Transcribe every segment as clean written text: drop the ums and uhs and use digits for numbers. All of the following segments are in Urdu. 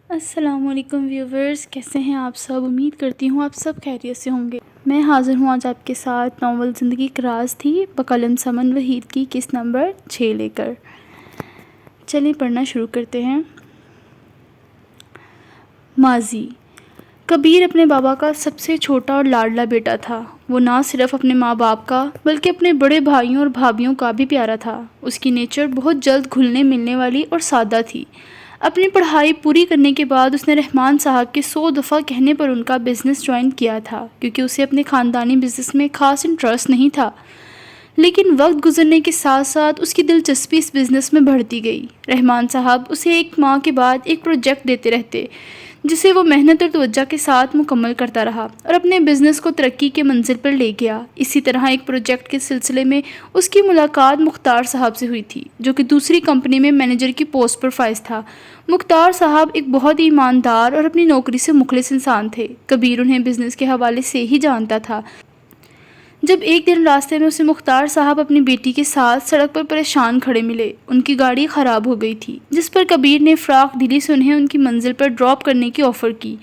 السلام علیکم ویورز، کیسے ہیں آپ سب؟ امید کرتی ہوں آپ سب خیریت سے ہوں گے۔ میں حاضر ہوں آج آپ کے ساتھ ناول زندگی ایک راز تھی بقلم سمن وحید کی قسط نمبر 6 لے کر۔ چلیں پڑھنا شروع کرتے ہیں۔ ماضی۔ کبیر اپنے بابا کا سب سے چھوٹا اور لاڈلا بیٹا تھا۔ وہ نہ صرف اپنے ماں باپ کا بلکہ اپنے بڑے بھائیوں اور بھابھیوں کا بھی پیارا تھا۔ اس کی نیچر بہت جلد گھلنے ملنے والی اور سادہ تھی۔ اپنی پڑھائی پوری کرنے کے بعد اس نے رحمان صاحب کے 100 دفعہ کہنے پر ان کا بزنس جوائن کیا تھا، کیونکہ اسے اپنے خاندانی بزنس میں خاص انٹرسٹ نہیں تھا۔ لیکن وقت گزرنے کے ساتھ ساتھ اس کی دلچسپی اس بزنس میں بڑھتی گئی۔ رحمان صاحب اسے ایک ماہ کے بعد ایک پروجیکٹ دیتے رہتے، جسے وہ محنت اور توجہ کے ساتھ مکمل کرتا رہا اور اپنے بزنس کو ترقی کے منزل پر لے گیا۔ اسی طرح ایک پروجیکٹ کے سلسلے میں اس کی ملاقات مختار صاحب سے ہوئی تھی، جو کہ دوسری کمپنی میں مینیجر کی پوسٹ پر فائز تھا۔ مختار صاحب ایک بہت ہی ایماندار اور اپنی نوکری سے مخلص انسان تھے۔ کبیر انہیں بزنس کے حوالے سے ہی جانتا تھا۔ جب ایک دن راستے میں اسے مختار صاحب اپنی بیٹی کے ساتھ سڑک پر پریشان کھڑے ملے۔ ان کی گاڑی خراب ہو گئی تھی، جس پر کبیر نے فراخ دلی سے انہیں ان کی منزل پر ڈراپ کرنے کی آفر کی۔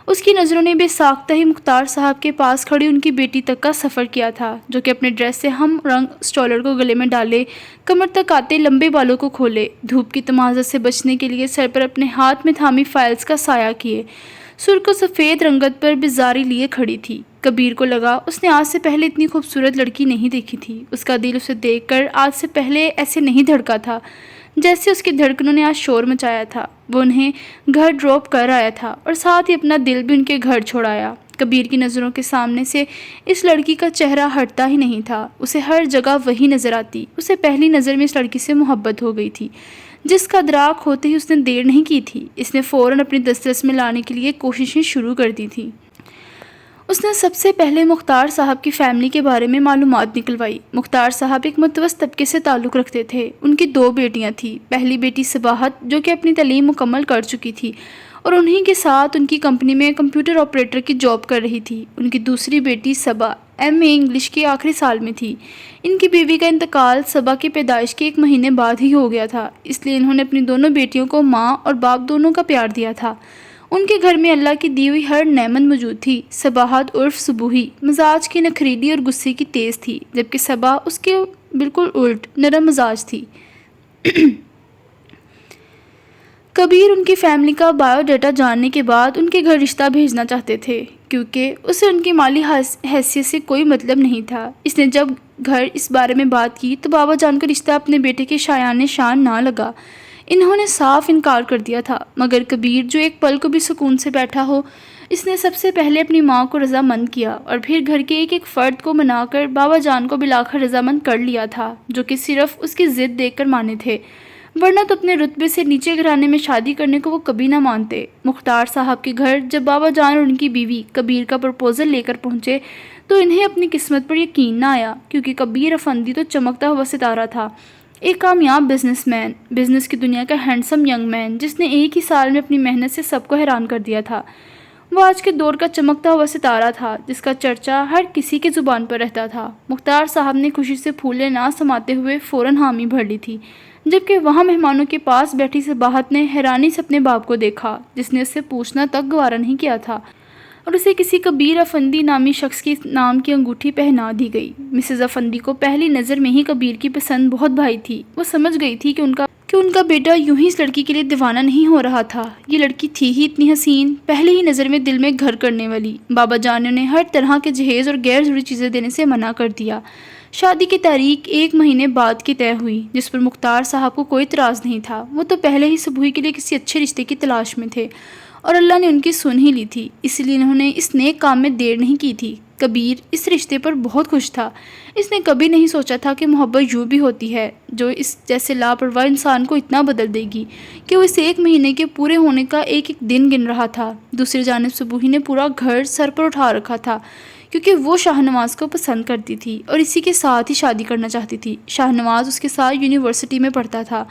اس کی نظروں نے بے ساختہ ہی مختار صاحب کے پاس کھڑی ان کی بیٹی تک کا سفر کیا تھا، جو کہ اپنے ڈریس سے ہم رنگ اسٹالر کو گلے میں ڈالے، کمر تک آتے لمبے بالوں کو کھولے، دھوپ کی تمازت سے بچنے کے لیے سر پر اپنے ہاتھ میں تھامی فائلز کا سایہ کیے، سرخ و سفید رنگت پر بزاری لیے کھڑی تھی۔ کبیر کو لگا اس نے آج سے پہلے اتنی خوبصورت لڑکی نہیں دیکھی تھی۔ اس کا دل اسے دیکھ کر آج سے پہلے ایسے نہیں دھڑکا تھا جیسے اس کی دھڑکنوں نے آج شور مچایا تھا۔ وہ انہیں گھر ڈراپ کر آیا تھا اور ساتھ ہی اپنا دل بھی ان کے گھر چھوڑ آیا۔ کبیر کی نظروں کے سامنے سے اس لڑکی کا چہرہ ہٹتا ہی نہیں تھا۔ اسے ہر جگہ وہی نظر آتی۔ اسے پہلی نظر میں اس لڑکی سے محبت ہو گئی تھی، جس کا ادراک ہوتے ہی اس نے دیر نہیں کی تھی۔ اس نے فوراً اپنی دسترس میں لانے کے لیے کوششیں شروع کر دی تھیں۔ اس نے سب سے پہلے مختار صاحب کی فیملی کے بارے میں معلومات نکلوائی۔ مختار صاحب ایک متوسط طبقے سے تعلق رکھتے تھے۔ ان کی 2 بیٹیاں تھیں۔ پہلی بیٹی صباحت، جو کہ اپنی تعلیم مکمل کر چکی تھی اور انہی کے ساتھ ان کی کمپنی میں کمپیوٹر آپریٹر کی جاب کر رہی تھی۔ ان کی دوسری بیٹی صبا MA انگلش کے آخری سال میں تھی۔ ان کی بیوی کا انتقال صبا کی پیدائش کے 1 مہینے بعد ہی ہو گیا تھا، اس لیے انہوں نے اپنی دونوں بیٹیوں کو ماں اور باپ دونوں کا پیار دیا تھا۔ ان کے گھر میں اللہ کی دی ہوئی ہر نعمت موجود تھی۔ صباحت عرف صبوحی مزاج کی نخریلی اور غصے کی تیز تھی، جبکہ صبا اس کے بالکل الٹ نرم مزاج تھی۔ کبیر ان کی فیملی کا بایو ڈیٹا جاننے کے بعد ان کے گھر رشتہ بھیجنا چاہتے تھے، کیونکہ اسے ان کی مالی حیثیت سے کوئی مطلب نہیں تھا۔ اس نے جب گھر اس بارے میں بات کی تو بابا جان کا رشتہ اپنے بیٹے کے شایان شان نہ لگا۔ انہوں نے صاف انکار کر دیا تھا، مگر کبیر جو ایک پل کو بھی سکون سے بیٹھا ہو، اس نے سب سے پہلے اپنی ماں کو رضامند کیا اور پھر گھر کے ایک ایک فرد کو منا کر بابا جان کو بالآخر رضامند کر لیا تھا، جو کہ صرف اس کی ضد دیکھ کر مانے تھے، ورنہ تو اپنے رتبے سے نیچے گھرانے میں شادی کرنے کو وہ کبھی نہ مانتے۔ مختار صاحب کے گھر جب بابا جان اور ان کی بیوی کبیر کا پرپوزل لے کر پہنچے تو انہیں اپنی قسمت پر یقین نہ آیا، کیونکہ کبیر افندی تو چمکتا ہوا ستارہ تھا، ایک کامیاب بزنس مین، بزنس کی دنیا کا ہینڈسم ینگ مین، جس نے ایک ہی سال میں اپنی محنت سے سب کو حیران کر دیا تھا۔ وہ آج کے دور کا چمکتا ہوا ستارہ تھا، جس کا چرچا ہر کسی کے زبان پر رہتا تھا۔ مختار صاحب نے خوشی سے پھولے نہ سماتے ہوئے فوراً حامی بھر لی تھی، جبکہ وہاں مہمانوں کے پاس بیٹھی صباحت نے حیرانی سے اپنے باپ کو دیکھا، جس نے اس سے پوچھنا تک گوارا نہیں کیا تھا، اور اسے کسی کبیر افندی نامی شخص کے نام کی انگوٹھی پہنا دی گئی۔ مسز افندی کو پہلی نظر میں ہی کبیر کی پسند بہت بھائی تھی۔ وہ سمجھ گئی تھی کہ ان کا بیٹا یوں ہی اس لڑکی کے لیے دیوانہ نہیں ہو رہا تھا۔ یہ لڑکی تھی ہی اتنی حسین، پہلے ہی نظر میں دل میں گھر کرنے والی۔ بابا جان نے انہیں ہر طرح کے جہیز اور غیر ضروری چیزیں دینے سے منع کر دیا۔ شادی کی تاریخ 1 مہینے بعد کی طے ہوئی، جس پر مختار صاحب کو کوئی اعتراض نہیں تھا۔ وہ تو پہلے ہی صبوحی کے لیے کسی اچھے رشتے کی تلاش میں تھے اور اللہ نے ان کی سن ہی لی تھی، اس لیے انہوں نے اس نیک کام میں دیر نہیں کی تھی۔ کبیر اس رشتے پر بہت خوش تھا۔ اس نے کبھی نہیں سوچا تھا کہ محبت یوں بھی ہوتی ہے، جو اس جیسے لاپرواہ انسان کو اتنا بدل دے گی کہ وہ اس 1 مہینے کے پورے ہونے کا ایک ایک دن گن رہا تھا۔ دوسری جانب صبوحی نے پورا گھر سر پر اٹھا رکھا تھا، کیونکہ وہ شاہ نواز کو پسند کرتی تھی اور اسی کے ساتھ ہی شادی کرنا چاہتی تھی۔ شاہ نواز اس کے ساتھ یونیورسٹی میں پڑھتا تھا۔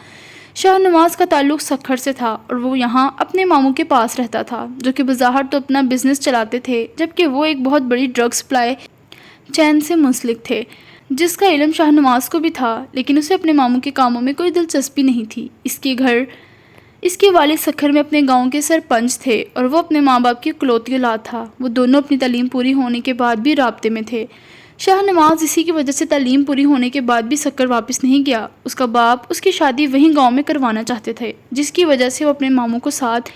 شاہ نواز کا تعلق سکھر سے تھا اور وہ یہاں اپنے ماموں کے پاس رہتا تھا، جو کہ بظاہر تو اپنا بزنس چلاتے تھے، جبکہ وہ ایک بہت بڑی ڈرگ سپلائی چین سے منسلک تھے، جس کا علم شاہ نواز کو بھی تھا، لیکن اسے اپنے ماموں کے کاموں میں کوئی دلچسپی نہیں تھی۔ اس کے گھر اس کے والد سکھر میں اپنے گاؤں کے سرپنچ تھے اور وہ اپنے ماں باپ کی اکلوتی اولاد تھا۔ وہ دونوں اپنی تعلیم پوری ہونے کے بعد بھی رابطے میں تھے۔ شاہ نواز اسی کی وجہ سے تعلیم پوری ہونے کے بعد بھی سکر واپس نہیں گیا۔ اس کا باپ اس کی شادی وہیں گاؤں میں کروانا چاہتے تھے، جس کی وجہ سے وہ اپنے ماموں کو ساتھ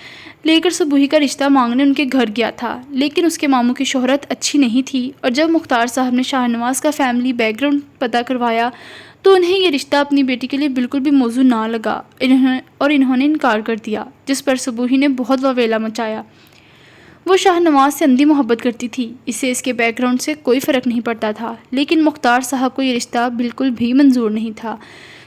لے کر صبوحی کا رشتہ مانگنے ان کے گھر گیا تھا، لیکن اس کے ماموں کی شہرت اچھی نہیں تھی اور جب مختار صاحب نے شاہ نواز کا فیملی بیک گراؤنڈ پتہ کروایا تو انہیں یہ رشتہ اپنی بیٹی کے لیے بالکل بھی موزوں نہ لگا اور انہوں نے انکار کر دیا، جس پر صبوحی نے بہت واویلا مچایا۔ وہ شاہ نواز سے اندھی محبت کرتی تھی، اسے اس کے بیک گراؤنڈ سے کوئی فرق نہیں پڑتا تھا، لیکن مختار صاحب کو یہ رشتہ بالکل بھی منظور نہیں تھا۔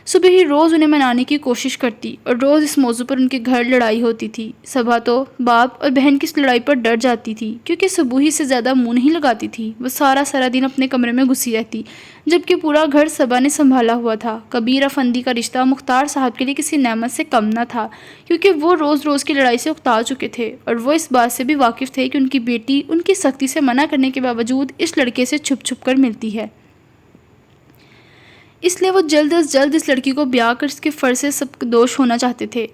صبح ہی روز انہیں منانے کی کوشش کرتی اور روز اس موضوع پر ان کے گھر لڑائی ہوتی تھی۔ صبح تو باپ اور بہن کی اس لڑائی پر ڈر جاتی تھی کیونکہ صبوحی سے زیادہ منہ نہیں لگاتی تھی۔ وہ سارا دن اپنے کمرے میں گھسی رہتی جبکہ پورا گھر صبا نے سنبھالا ہوا تھا۔ کبیر افندی کا رشتہ مختار صاحب کے لیے کسی نعمت سے کم نہ تھا کیونکہ وہ روز کی لڑائی سے اکتا چکے تھے اور وہ اس بات سے بھی واقف تھے کہ ان کی بیٹی ان کی سختی سے منع کرنے کے باوجود اس لڑکے سے چھپ کر ملتی ہے، اس لیے وہ جلد از جلد اس لڑکی کو بیاہ کر اس کے فرض سے سب دوش ہونا چاہتے تھے۔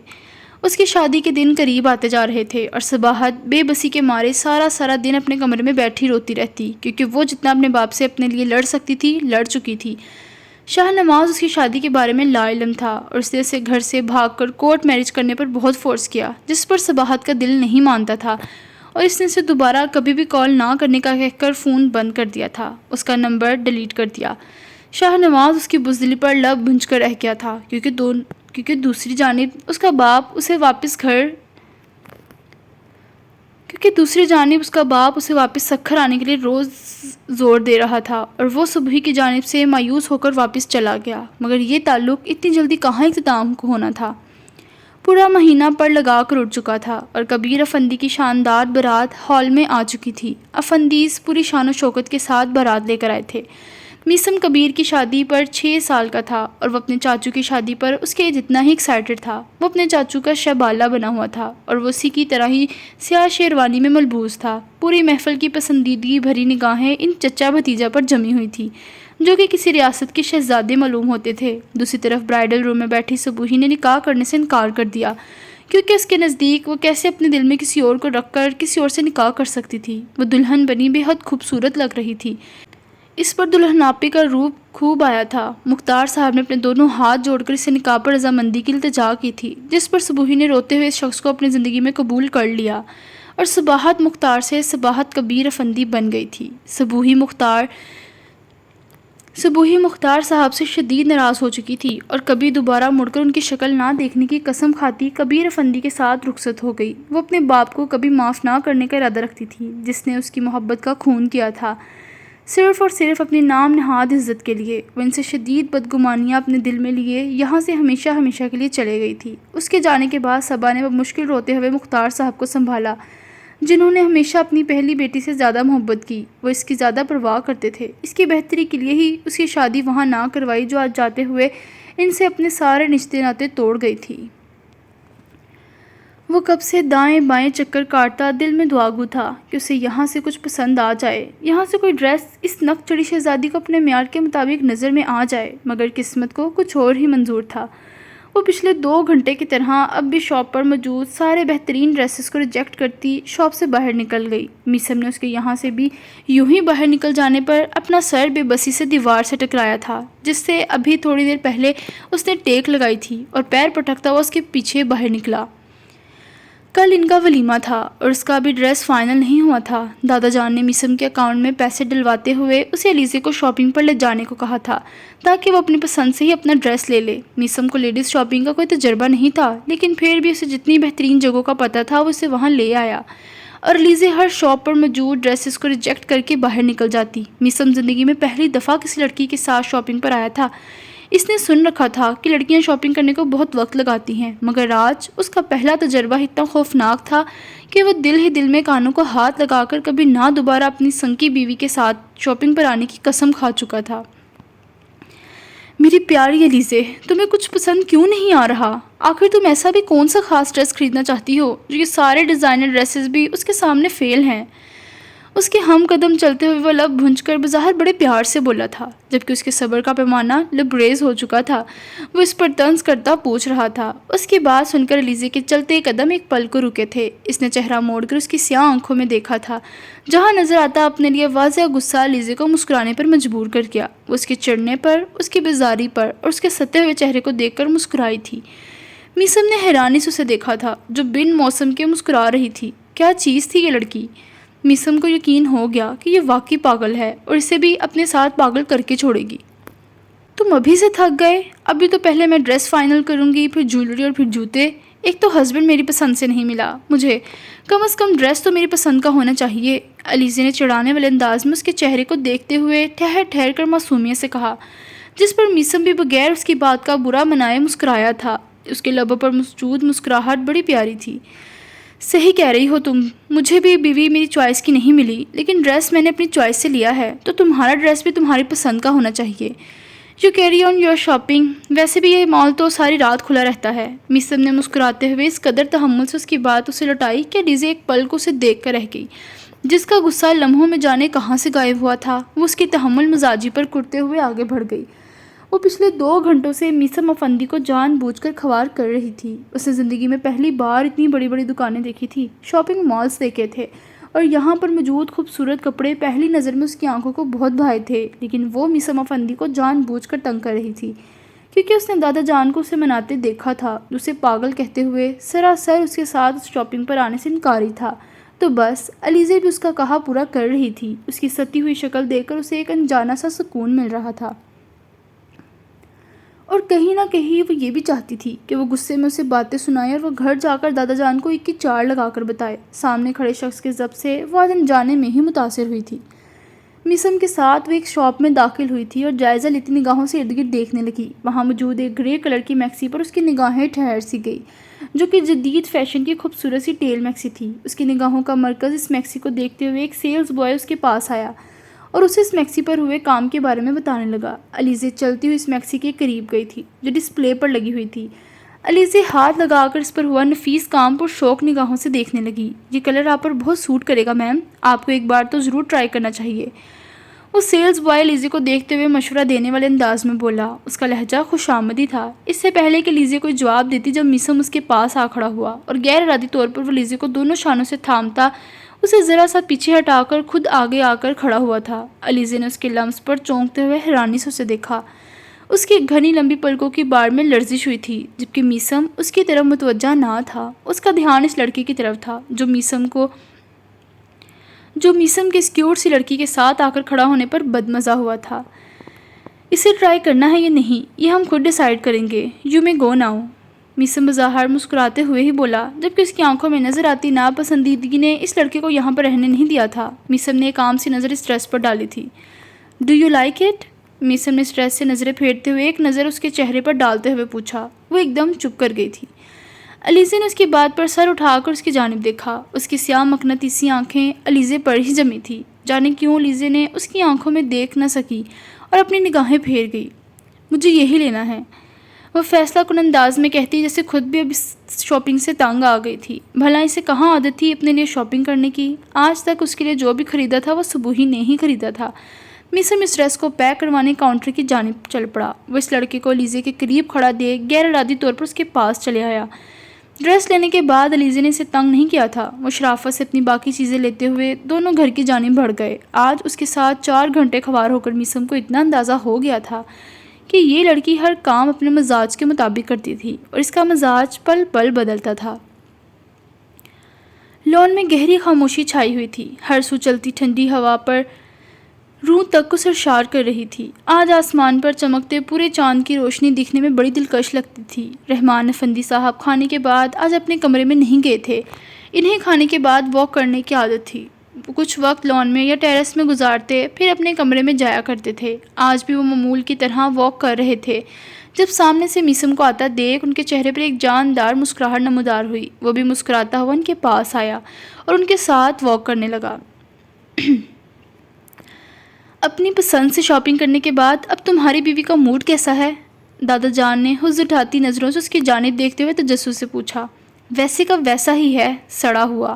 اس کی شادی کے دن قریب آتے جا رہے تھے اور صباحت بے بسی کے مارے سارا دن اپنے کمرے میں بیٹھی روتی رہتی کیونکہ وہ جتنا اپنے باپ سے اپنے لیے لڑ سکتی تھی لڑ چکی تھی۔ شاہ نواز اس کی شادی کے بارے میں لا علم تھا اور اس نے اسے گھر سے بھاگ کر کورٹ میرج کرنے پر بہت فورس کیا، جس پر صباحت کا دل نہیں مانتا تھا اور اس نے اسے دوبارہ کبھی بھی کال نہ کرنے کا کہہ کر فون بند کر دیا تھا، اس کا نمبر ڈیلیٹ کر دیا۔ شاہ نواز اس کی بزدلی پر لب بھنج کر رہ گیا تھا کیونکہ دوسری جانب اس کا باپ اسے واپس سکھر آنے کے لیے روز زور دے رہا تھا اور وہ صبح کی جانب سے مایوس ہو کر واپس چلا گیا، مگر یہ تعلق اتنی جلدی کہاں اختتام ہونا تھا۔ پورا مہینہ پر لگا کر اٹھ چکا تھا اور کبیر افندی کی شاندار بارات ہال میں آ چکی تھی۔ افندیز پوری شان و شوکت کے ساتھ بارات لے کر آئے تھے۔ میسم کبیر کی شادی پر 6 سال کا تھا اور وہ اپنے چاچو کی شادی پر اس کے جتنا ہی ایکسائٹڈ تھا۔ وہ اپنے چاچو کا شہبالہ بنا ہوا تھا اور وہ اسی کی طرح ہی سیاہ شیروانی میں ملبوس تھا۔ پوری محفل کی پسندیدگی بھری نگاہیں ان چچا بھتیجا پر جمی ہوئی تھی جو کہ کسی ریاست کے شہزادے معلوم ہوتے تھے۔ دوسری طرف برائڈل روم میں بیٹھی صبوحی نے نکاح کرنے سے انکار کر دیا کیونکہ اس کے نزدیک وہ کیسے اپنے دل میں کسی اور کو رکھ کر کسی اور سے نکاح کر سکتی تھی۔ وہ دلہن بنی بے حد خوبصورت لگ رہی تھی، اس پر دلہناپے کا روپ خوب آیا تھا۔ مختار صاحب نے اپنے دونوں ہاتھ جوڑ کر اسے نکاح پر رضامندی کی التجا کی تھی، جس پر صبوحی نے روتے ہوئے اس شخص کو اپنی زندگی میں قبول کر لیا اور صباحت مختار سے صباحت کبیر افندی بن گئی تھی۔ صبوحی مختار صاحب سے شدید ناراض ہو چکی تھی اور کبھی دوبارہ مڑ کر ان کی شکل نہ دیکھنے کی قسم کھاتی کبیر افندی کے ساتھ رخصت ہو گئی۔ وہ اپنے باپ کو کبھی معاف نہ کرنے کا ارادہ رکھتی تھی جس نے اس کی محبت کا خون کیا تھا، صرف اور صرف اپنی نام نہاد عزت کے لیے۔ وہ ان سے شدید بدگمانیاں اپنے دل میں لیے یہاں سے ہمیشہ کے لیے چلے گئی تھی۔ اس کے جانے کے بعد صبا نے بمشکل روتے ہوئے مختار صاحب کو سنبھالا، جنہوں نے ہمیشہ اپنی پہلی بیٹی سے زیادہ محبت کی۔ وہ اس کی زیادہ پرواہ کرتے تھے، اس کی بہتری کے لیے ہی اس کی شادی وہاں نہ کروائی جو آج جاتے ہوئے ان سے اپنے سارے رشتے ناطے توڑ گئی تھی۔ وہ کب سے دائیں بائیں چکر کاٹتا دل میں دعاگو تھا کہ اسے یہاں سے کچھ پسند آ جائے، یہاں سے کوئی ڈریس اس نک چڑی شہزادی کو اپنے معیار کے مطابق نظر میں آ جائے، مگر قسمت کو کچھ اور ہی منظور تھا۔ وہ پچھلے 2 گھنٹے کی طرح اب بھی شاپ پر موجود سارے بہترین ڈریسز کو ریجیکٹ کرتی شاپ سے باہر نکل گئی۔ میسم نے اس کے یہاں سے بھی یوں ہی باہر نکل جانے پر اپنا سر بے بسی سے دیوار سے ٹکرایا تھا جس سے ابھی تھوڑی دیر پہلے اس نے ٹیک لگائی تھی، اور پیر پٹکتا ہوا اس کے پیچھے باہر نکلا۔ کل ان کا ولیمہ تھا اور اس کا ابھی ڈریس فائنل نہیں ہوا تھا۔ دادا جان نے میسم کے اکاؤنٹ میں پیسے ڈلواتے ہوئے اسے علیزے کو شاپنگ پر لے جانے کو کہا تھا تاکہ وہ اپنی پسند سے ہی اپنا ڈریس لے لے۔ میسم کو لیڈیز شاپنگ کا کوئی تجربہ نہیں تھا، لیکن پھر بھی اسے جتنی بہترین جگہوں کا پتہ تھا وہ اسے وہاں لے آیا، اور علیزے ہر شاپ پر موجود ڈریسز کو ریجیکٹ کر کے باہر نکل جاتی۔ میسم زندگی میں پہلی دفعہ کسی لڑکی کے ساتھ شاپنگ پر آیا تھا۔ اس نے سن رکھا تھا کہ لڑکیاں شاپنگ کرنے کو بہت وقت لگاتی ہیں، مگر آج اس کا پہلا تجربہ اتنا خوفناک تھا کہ وہ دل ہی دل میں کانوں کو ہاتھ لگا کر کبھی نہ دوبارہ اپنی سنکی بیوی کے ساتھ شاپنگ پر آنے کی قسم کھا چکا تھا۔ میری پیاری علیزے، تمہیں کچھ پسند کیوں نہیں آ رہا؟ آخر تم ایسا بھی کون سا خاص ڈریس خریدنا چاہتی ہو جو یہ سارے ڈیزائنر ڈریسز بھی اس کے سامنے فیل ہیں؟ اس کے ہم قدم چلتے ہوئے وہ لب بھونج کر بظاہر بڑے پیار سے بولا تھا، جبکہ اس کے صبر کا پیمانہ لبریز ہو چکا تھا۔ وہ اس پر طنز کرتا پوچھ رہا تھا۔ اس کی بات سن کر علیزے کے چلتے قدم ایک پل کو رکے تھے۔ اس نے چہرہ موڑ کر اس کی سیاہ آنکھوں میں دیکھا تھا، جہاں نظر آتا اپنے لیے واضح غصہ علیزے کو مسکرانے پر مجبور کر گیا۔ وہ اس کے چڑھنے پر، اس کی بیزاری پر اور اس کے ستے ہوئے چہرے کو دیکھ کر مسکرائی تھی۔ میسم نے حیرانی سے اسے دیکھا تھا، جو بن موسم کے مسکرا رہی تھی۔ کیا چیز تھی یہ لڑکی؟ میسم کو یقین ہو گیا کہ یہ واقعی پاگل ہے اور اسے بھی اپنے ساتھ پاگل کر کے چھوڑے گی۔ تم ابھی سے تھک گئے؟ ابھی تو پہلے میں ڈریس فائنل کروں گی، پھر جیولری اور پھر جوتے۔ ایک تو ہسبینڈ میری پسند سے نہیں ملا مجھے، کم از کم ڈریس تو میری پسند کا ہونا چاہیے۔ علیزے نے چڑھانے والے انداز میں اس کے چہرے کو دیکھتے ہوئے ٹھہر ٹھہر کر معصومیت سے کہا، جس پر میسم بھی بغیر اس کی بات کا برا منائے مسکرایا تھا۔ اس کے لبوں پر موجود مسکراہٹ بڑی پیاری تھی۔ صحیح کہہ رہی ہو تم، مجھے بھی بیوی میری چوائس کی نہیں ملی، لیکن ڈریس میں نے اپنی چوائس سے لیا ہے، تو تمہارا ڈریس بھی تمہاری پسند کا ہونا چاہیے۔ You carry on your shopping. ویسے بھی یہ مال تو ساری رات کھلا رہتا ہے۔ میسم نے مسکراتے ہوئے اس قدر تحمل سے اس کی بات اسے لوٹائی کہ علیزے ایک پل کو اسے دیکھ کر رہ گئی، جس کا غصہ لمحوں میں جانے کہاں سے غائب ہوا تھا۔ وہ اس کی تحمل مزاجی پر کرتے ہوئے آگے بڑھ گئی۔ وہ پچھلے 2 گھنٹوں سے میسم افندی کو جان بوجھ کر خوار کر رہی تھی۔ اس نے زندگی میں پہلی بار اتنی بڑی بڑی دکانیں دیکھی تھی، شاپنگ مالز دیکھے تھے، اور یہاں پر موجود خوبصورت کپڑے پہلی نظر میں اس کی آنکھوں کو بہت بھائے تھے، لیکن وہ میسم افندی کو جان بوجھ کر تنگ کر رہی تھی، کیونکہ اس نے دادا جان کو اسے مناتے دیکھا تھا، جو اسے پاگل کہتے ہوئے سراسر اس کے ساتھ اس شاپنگ پر آنے سے انکاری تھا۔ تو بس علیزے بھی اس کا کہا پورا کر رہی تھی۔ اس کی ستی ہوئی شکل دیکھ کر اسے ایک انجانا سا سکون مل رہا تھا، اور کہیں نہ کہیں وہ یہ بھی چاہتی تھی کہ وہ غصے میں اسے باتیں سنائے اور وہ گھر جا کر دادا جان کو ایک کی چار لگا کر بتائے۔ سامنے کھڑے شخص کے ضبط سے وہ آج انجانے میں ہی متاثر ہوئی تھی۔ میسم کے ساتھ وہ ایک شاپ میں داخل ہوئی تھی اور جائزہ لیتی نگاہوں سے ارد گرد دیکھنے لگی۔ وہاں موجود ایک گرے کلر کی میکسی پر اس کی نگاہیں ٹھہر سی گئی، جو کہ جدید فیشن کی خوبصورت سی ٹیل میکسی تھی۔ اس کی نگاہوں کا مرکز اس میکسی کو دیکھتے ہوئے ایک سیلز بوائے اس کے پاس آیا اور اسے اس میکسی پر ہوئے کام کے بارے میں بتانے لگا۔ علیزے چلتی ہوئی اس میکسی کے قریب گئی تھی، جو ڈسپلے پر لگی ہوئی تھی۔ علیزے ہاتھ لگا کر اس پر ہوا نفیس کام پر شوق نگاہوں سے دیکھنے لگی۔ یہ کلر آپ پر بہت سوٹ کرے گا میم، آپ کو ایک بار تو ضرور ٹرائی کرنا چاہیے۔ وہ سیلز بوائے علیزے کو دیکھتے ہوئے مشورہ دینے والے انداز میں بولا۔ اس کا لہجہ خوش آمدی تھا۔ اس سے پہلے کہ علیزے کوئی جواب دیتی، جب میسم اس کے پاس آ کھڑا ہوا اور غیر ارادی طور پر وہ علیزے کو دونوں شانوں سے تھامتا اسے ذرا سا پیچھے ہٹا کر خود آگے آ کر کھڑا ہوا تھا۔ علیزے نے اس کے لمس پر چونکتے ہوئے حیرانی سے اسے دیکھا۔ اس کی گھنی لمبی پلکوں کی باڑ میں لرزش ہوئی تھی، جبکہ میسم اس کی طرف متوجہ نہ تھا۔ اس کا دھیان اس لڑکی کی طرف تھا، جو میسم کے اس کیوٹ سی لڑکی کے ساتھ آ کر کھڑا ہونے پر بدمزہ ہوا تھا۔ اسے ٹرائی کرنا ہے یا نہیں، یہ ہم خود ڈیسائیڈ کریں گے۔ یو میں گو ناؤ۔ میسم بظاہر مسکراتے ہوئے ہی بولا، جبکہ اس کی آنکھوں میں نظر آتی ناپسندیدگی نے اس لڑکے کو یہاں پر رہنے نہیں دیا تھا۔ میسم نے ایک عام سی نظر اس ڈریس پر ڈالی تھی۔ Do you like it? Maisam نے اس ڈریس سے نظریں پھیرتے ہوئے ایک نظر اس کے چہرے پر ڈالتے ہوئے پوچھا۔ وہ ایک دم چپ کر گئی تھی۔ علیزے نے اس کی بات پر سر اٹھا کر اس کی جانب دیکھا۔ اس کی سیاہ مقناطیسی آنکھیں علیزے پر ہی جمی تھی۔ جانے کیوں علیزے نے اس کی آنکھوں میں دیکھ نہ سکی اور اپنی نگاہیں پھیر گئی۔ مجھے یہی لینا ہے، وہ فیصلہ کن انداز میں کہتی، جیسے خود بھی اب اس شاپنگ سے تنگ آ گئی تھی۔ بھلا اسے کہاں عادت تھی اپنے لیے شاپنگ کرنے کی؟ آج تک اس کے لیے جو بھی خریدا تھا وہ صبح نے ہی خریدا تھا۔ میسم اس ڈریس کو پیک کروانے کاؤنٹر کی جانب چل پڑا۔ وہ اس لڑکے کو علیزے کے قریب کھڑا دیکھ غیر ارادی طور پر اس کے پاس چلے آیا۔ ڈریس لینے کے بعد علیزے نے اسے تنگ نہیں کیا تھا۔ وہ شرافت سے اپنی باقی چیزیں لیتے ہوئے دونوں گھر کی جانب بڑھ گئے۔ آج اس کے ساتھ 4 گھنٹے خوار ہو کر میسم کو اتنا اندازہ ہو گیا تھا کہ یہ لڑکی ہر کام اپنے مزاج کے مطابق کرتی تھی، اور اس کا مزاج پل پل بدلتا تھا۔ لان میں گہری خاموشی چھائی ہوئی تھی۔ ہر سو چلتی ٹھنڈی ہوا پر روح تک کو سرشار کر رہی تھی۔ آج آسمان پر چمکتے پورے چاند کی روشنی دیکھنے میں بڑی دلکش لگتی تھی۔ رحمان افندی صاحب کھانے کے بعد آج اپنے کمرے میں نہیں گئے تھے۔ انہیں کھانے کے بعد واک کرنے کی عادت تھی۔ وہ کچھ وقت لان میں یا ٹیرس میں گزارتے، پھر اپنے کمرے میں جایا کرتے تھے۔ آج بھی وہ معمول کی طرح واک کر رہے تھے، جب سامنے سے میسم کو آتا دیکھ ان کے چہرے پر ایک جاندار مسکراہٹ نمودار ہوئی۔ وہ بھی مسکراتا ہوا ان کے پاس آیا اور ان کے ساتھ واک کرنے لگا۔ اپنی پسند سے شاپنگ کرنے کے بعد اب تمہاری بیوی کا موڈ کیسا ہے؟ دادا جان نے حز اٹھاتی نظروں سے اس کی جانب دیکھتے ہوئے تجسس سے پوچھا۔ ویسے کا ویسا ہی ہے، سڑا ہوا۔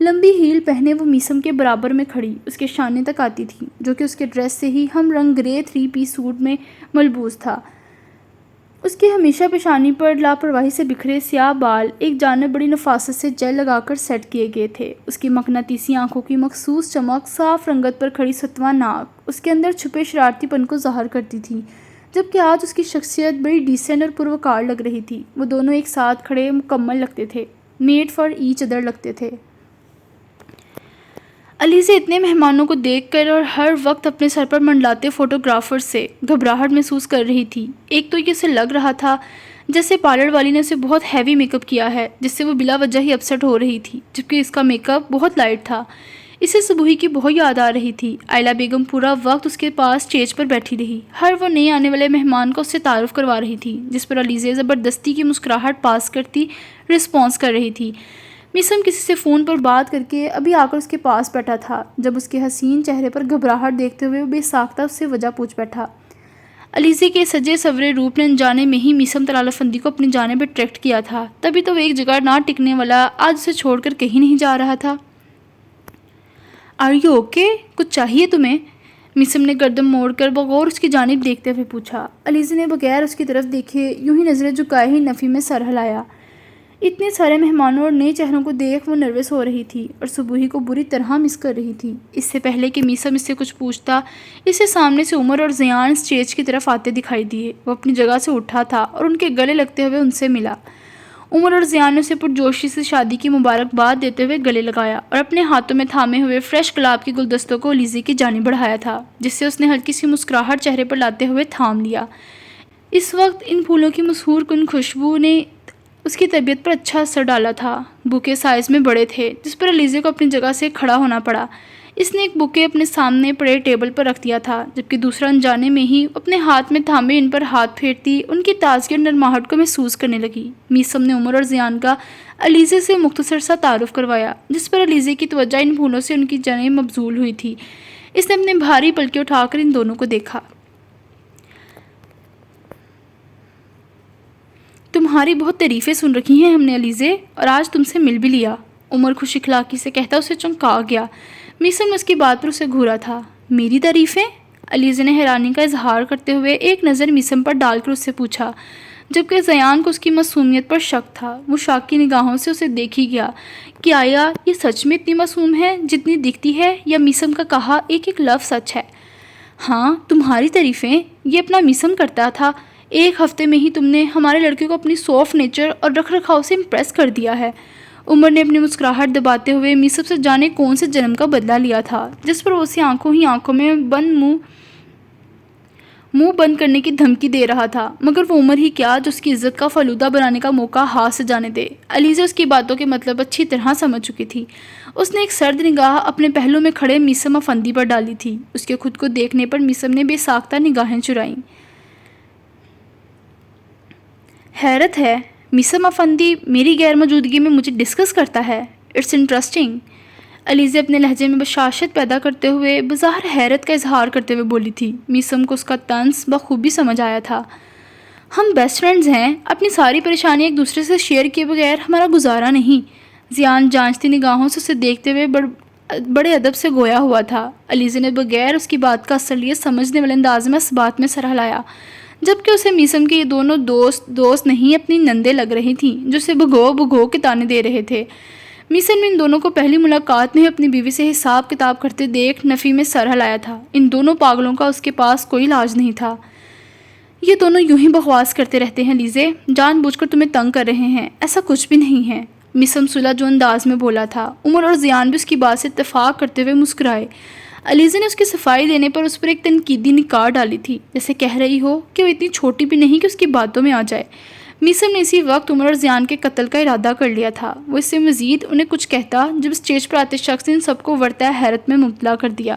لمبی ہیل پہنے وہ میسم کے برابر میں کھڑی اس کے شانے تک آتی تھی، جو کہ اس کے ڈریس سے ہی ہم رنگ گرے 3 پیس سوٹ میں ملبوس تھا۔ اس کی ہمیشہ پیشانی پر لاپرواہی سے بکھرے سیاہ بال ایک جانب بڑی نفاست سے جیل لگا کر سیٹ کیے گئے تھے۔ اس کی مقناطیسی آنکھوں کی مخصوص چمک، صاف رنگت پر کھڑی ستواں ناک اس کے اندر چھپے شرارتی پن کو ظاہر کرتی تھی، جبکہ آج اس کی شخصیت بڑی ڈیسنٹ اور پروکار لگ رہی تھی۔ وہ دونوں ایک ساتھ کھڑے مکمل لگتے تھے، میڈ فار ایچ ادر لگتے تھے۔ علیزہ اتنے مہمانوں کو دیکھ کر اور ہر وقت اپنے سر پر منڈلاتے فوٹوگرافر سے گھبراہٹ محسوس کر رہی تھی۔ ایک تو یہ اسے لگ رہا تھا جیسے پارلر والی نے اسے بہت ہیوی میک اپ کیا ہے، جس سے وہ بلا وجہ ہی اپسٹ ہو رہی تھی، جبکہ اس کا میک اپ بہت لائٹ تھا۔ اسے صبوحی کی بہت یاد آ رہی تھی۔ آئلہ بیگم پورا وقت اس کے پاس اسٹیج پر بیٹھی رہی، ہر وہ نئے آنے والے مہمان کو اس سے تعارف کروا رہی تھی، جس پر علیزہ زبردستی کی مسکراہٹ پاس کرتی رسپانس کر رہی تھی۔ میسم کسی سے فون پر بات کر کے ابھی آ کر اس کے پاس بیٹھا تھا، جب اس کے حسین چہرے پر گھبراہٹ دیکھتے ہوئے وہ بے ساختہ اس سے وجہ پوچھ بیٹھا۔ علیزہ کے سجے سورے روپ نے انجانے میں ہی میسم طلال افندی کو اپنی جانب اٹریکٹ کیا تھا، تبھی تو وہ ایک جگہ نہ ٹکنے والا آج اسے چھوڑ کر کہیں نہیں جا رہا تھا۔ Are you okay? کچھ چاہیے تمہیں؟ میسم نے گردن موڑ کر بغور اس کی جانب دیکھتے ہوئے پوچھا۔ علیزہ نے بغیر اس کی طرف دیکھے یوں ہی نظریں جھکائے ہی نفی میں سر ہلایا۔ اتنے سارے مہمانوں اور نئے چہروں کو دیکھ وہ نروس ہو رہی تھی اور صبوحی کو بری طرح مس کر رہی تھی۔ اس سے پہلے کہ میسم اس سے کچھ پوچھتا، اسے سامنے سے عمر اور زیان اسٹیج کی طرف آتے دکھائی دیے۔ وہ اپنی جگہ سے اٹھا تھا اور ان کے گلے لگتے ہوئے ان سے ملا۔ عمر اور زیان نے اسے پرجوشی سے شادی کی مبارکباد دیتے ہوئے گلے لگایا اور اپنے ہاتھوں میں تھامے ہوئے فریش گلاب کے گلدستوں کو علیزہ کی جانب بڑھایا تھا، جس سے اس نے ہلکی سی مسکراہٹ چہرے پر لاتے ہوئے تھام لیا۔ اس وقت ان پھولوں کی مسحور کن خوشبو نے اس کی طبیعت پر اچھا اثر ڈالا تھا۔ بوکے سائز میں بڑے تھے، جس پر علیزہ کو اپنی جگہ سے کھڑا ہونا پڑا۔ اس نے ایک بوکے اپنے سامنے پڑے ٹیبل پر رکھ دیا تھا، جبکہ دوسرا انجانے میں ہی اپنے ہاتھ میں تھامے ان پر ہاتھ پھیرتی ان کی تازگی اور نرماہٹ کو محسوس کرنے لگی۔ میسم نے عمر اور زیان کا علیزہ سے مختصر سا تعارف کروایا، جس پر علیزہ کی توجہ ان پھولوں سے ان کی جانب مبذول ہوئی تھی۔ اس نے اپنے بھاری پلکیں اٹھا کر ان دونوں کو دیکھا۔ تمہاری بہت تعریفیں سن رکھی ہیں ہم نے علیزہ، اور آج تم سے مل بھی لیا، عمر خوش اخلاقی سے کہتا اسے چونکا گیا۔ میسم نے اس کی بات پر اسے گھورا تھا۔ میری تعریفیں؟ علیزہ نے حیرانی کا اظہار کرتے ہوئے ایک نظر میسم پر ڈال کر اس سے پوچھا، جبکہ زیان کو اس کی معصومیت پر شک تھا۔ وہ شاک کی نگاہوں سے اسے دیکھ ہی گیا کہ آیا یہ سچ میں اتنی معصوم ہے جتنی دکھتی ہے، یا میسم کا کہا ایک ایک لفظ سچ ہے؟ ہاں، تمہاری تعریفیں؟ یہ اپنا میسم کرتا تھا۔ ایک ہفتے میں ہی تم نے ہمارے لڑکے کو اپنی سافٹ نیچر اور رکھ رکھاؤ سے امپریس کر دیا ہے۔ عمر نے اپنی مسکراہٹ دباتے ہوئے میسم سے جانے کون سے جنم کا بدلہ لیا تھا، جس پر وہ اسے آنکھوں میں منہ بند کرنے کی دھمکی دے رہا تھا، مگر وہ عمر ہی کیا جو اس کی عزت کا فلودہ بنانے کا موقع ہاتھ سے جانے دے۔ علیزہ اس کی باتوں کے مطلب اچھی طرح سمجھ چکی تھی۔ اس نے ایک سرد نگاہ اپنے پہلو میں کھڑے میسم افندی پر ڈالی تھی۔ اس کے خود کو دیکھنے پر میسم نے بے ساختہ نگاہیں چرائیں۔ حیرت ہے، میسم افندی میری غیر موجودگی میں مجھے ڈسکس کرتا ہے، اٹس انٹرسٹنگ۔ علیزہ اپنے لہجے میں بشاشت پیدا کرتے ہوئے بظاہر حیرت کا اظہار کرتے ہوئے بولی تھی۔ میسم کو اس کا طنز بخوبی سمجھ آیا تھا۔ ہم بیسٹ فرینڈز ہیں، اپنی ساری پریشانی ایک دوسرے سے شیئر کیے بغیر ہمارا گزارا نہیں۔ زیان جانچتی نگاہوں سے اسے دیکھتے ہوئے بڑے ادب سے گویا ہوا تھا۔ علیزہ نے بغیر اس کی بات کا اصلیت سمجھنے والے انداز میں اس بات میں سر ہلایا، جبکہ اسے میسم کے یہ دونوں دوست نہیں اپنی نندیں لگ رہی تھیں، جو اسے بھگو کے تانے دے رہے تھے۔ میسم نے ان دونوں کو پہلی ملاقات میں اپنی بیوی سے حساب کتاب کرتے دیکھ نفی میں سر ہلایا تھا۔ ان دونوں پاگلوں کا اس کے پاس کوئی علاج نہیں تھا۔ یہ دونوں یوں ہی بکواس کرتے رہتے ہیں علیزہ، جان بوجھ کر تمہیں تنگ کر رہے ہیں، ایسا کچھ بھی نہیں ہے، میسم صلح جو انداز میں بولا تھا۔ عمر اور زیان بھی اس کی بات سے اتفاق کرتے ہوئے مسکرائے۔ علیزہ نے اس کی صفائی دینے پر اس پر ایک تنقیدی نگاہ ڈالی تھی، جیسے کہہ رہی ہو کہ وہ اتنی چھوٹی بھی نہیں کہ اس کی باتوں میں آ جائے۔ میسم نے اسی وقت عمر اور زیان کے قتل کا ارادہ کر لیا تھا۔ وہ اس سے مزید انہیں کچھ کہتا جب اسٹیج پر آتے شخص نے ان سب کو ورطہ حیرت میں مبتلا کر دیا۔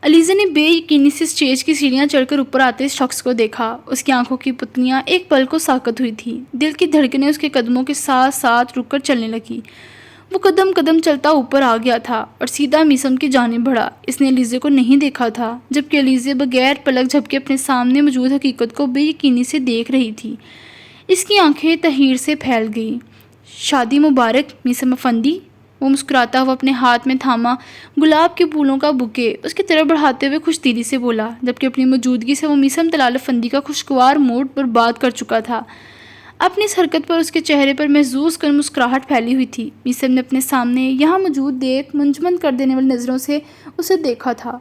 علیزہ نے بے یقینی سے اسٹیج کی سیڑھیاں چڑھ کر اوپر آتے اس شخص کو دیکھا۔ اس کی آنکھوں کی پتلیاں ایک پل کو ساکت ہوئی تھیں، دل کی دھڑکنیں اس کے قدموں کے ساتھ ساتھ رک کر چلنے لگی۔ وہ قدم قدم چلتا اوپر آ گیا تھا اور سیدھا میسم کی جانب بڑھا۔ اس نے علیزہ کو نہیں دیکھا تھا، جبکہ علیزہ بغیر پلک جھپکے اپنے سامنے موجود حقیقت کو بے یقینی سے دیکھ رہی تھی۔ اس کی آنکھیں تحیر سے پھیل گئیں۔ شادی مبارک میسم افندی۔ وہ مسکراتا ہوا اپنے ہاتھ میں تھاما گلاب کے پھولوں کا بکے اس کی طرف بڑھاتے ہوئے خوش دلی سے بولا، جبکہ اپنی موجودگی سے وہ میسم طلال افندی کا خوشگوار موڈ برباد کر چکا تھا۔ اپنی اس حرکت پر اس کے چہرے پر محظوظ کر مسکراہٹ پھیلی ہوئی تھی۔ میسم نے اپنے سامنے یہاں موجود دیکھ منجمد کر دینے والی نظروں سے اسے دیکھا تھا۔